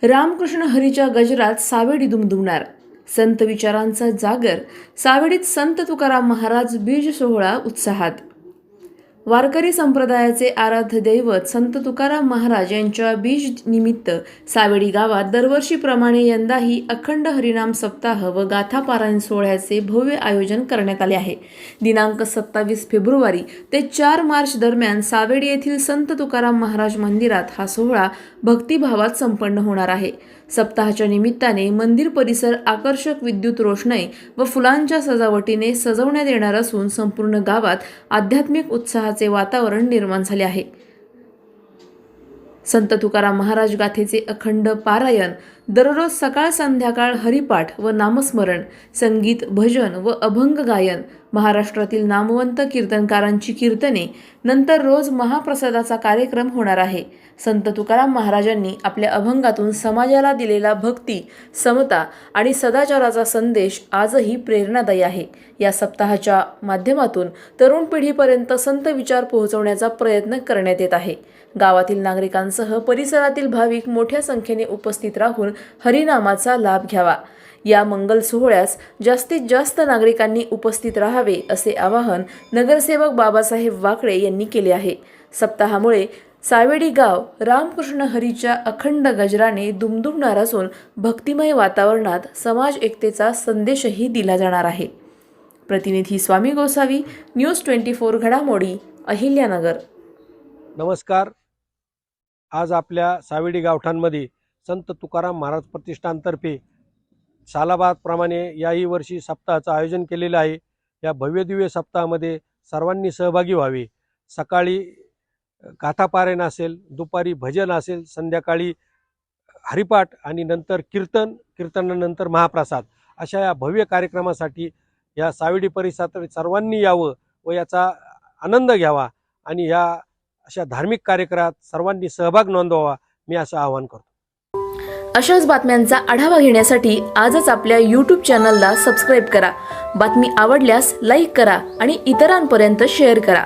रामकृष्ण हरीच्या गजरात सावेडी दुमदुमणार. संत विचारांचा जागर. सावेडीत संत तुकाराम महाराज बीज सोहळा उत्साहात. वारकरी संप्रदायाचे आराध्य दैवत संत तुकाराम महाराज यांच्या बीज निमित्त सावेडी गावात दरवर्षीप्रमाणे यंदाही अखंड हरिनाम सप्ताह व गाथा पारायण सोहळ्याचे भव्य आयोजन करण्यात आले आहे. दिनांक 27 फेब्रुवारी ते 4 मार्च दरम्यान सावेडी येथील संत तुकाराम महाराज मंदिरात हा सोहळा भक्तिभावात संपन्न होणार आहे. सप्ताहाच्या निमित्ताने मंदिर परिसर आकर्षक विद्युत रोषणाई व फुलांच्या सजावटीने सजवण्यात येणार असून संपूर्ण गावात आध्यात्मिक उत्साहाचे वातावरण निर्माण झाले आहे. संत तुकाराम महाराज गाथेचे अखंड पारायण, दररोज सकाळ संध्याकाळ हरिपाठ व नामस्मरण, संगीत, भजन व अभंग गायन, महाराष्ट्रातील नामवंत कीर्तनकारांची कीर्तने, नंतर रोज महाप्रसादाचा कार्यक्रम होणार आहे. संत तुकाराम महाराजांनी आपल्या अभंगातून समाजाला दिलेला भक्ती, समता आणि सदाचाराचा संदेश आजही प्रेरणादायी आहे. या सप्ताहाच्या माध्यमातून तरुण पिढीपर्यंत संत विचार पोहोचवण्याचा प्रयत्न करण्यात येत आहे. गावातील नागरिकांसह परिसरातील भाविक मोठ्या संख्येने उपस्थित राहून हरिनामाचा लाभ घ्यावा. या मंगल सोहळ्यास जास्तीत जास्त नागरिकांनी उपस्थित राहावे असे आवाहन नगरसेवक बाबासाहेब वाकळे यांनी केले आहे. सप्ताहामुळे सावेडी गाव रामकृष्ण हरीच्या अखंड गजराने दुमदुमणार असून भक्तिमय वातावरणात समाज एकतेचा संदेशही दिला जाणार आहे. प्रतिनिधी स्वामी गोसावी, न्यूज 24 घडामोडी, अहिल्यानगर. नमस्कार. आज आपल्या सावेडी गावठाणमध्ये संत तुकाराम महाराज प्रतिष्ठानतर्फे सालाबादप्रमाणे याही वर्षी सप्ताहाचं आयोजन केलेलं आहे. या भव्यदिव्य सप्ताहामध्ये सर्वांनी सहभागी व्हावे. सकाळी गाथापारायण असेल, दुपारी भजन असेल, संध्याकाळी हरिपाठ आणि नंतर कीर्तनानंतर महाप्रसाद अशा या भव्य कार्यक्रमासाठी या सावेडी परिसरात सर्वांनी यावं व याचा आनंद घ्यावा आणि या अशा धार्मिक कार्यक्रमात सर्वांनी सहभाग नोंदवावा, मी असं आवाहन करतो. अशाच बातम्यांचा आढावा घेण्यासाठी आजच आपल्या YouTube चॅनलला सबस्क्राईब करा. बातमी आवडल्यास लाईक करा आणि इतरांपर्यंत शेअर करा.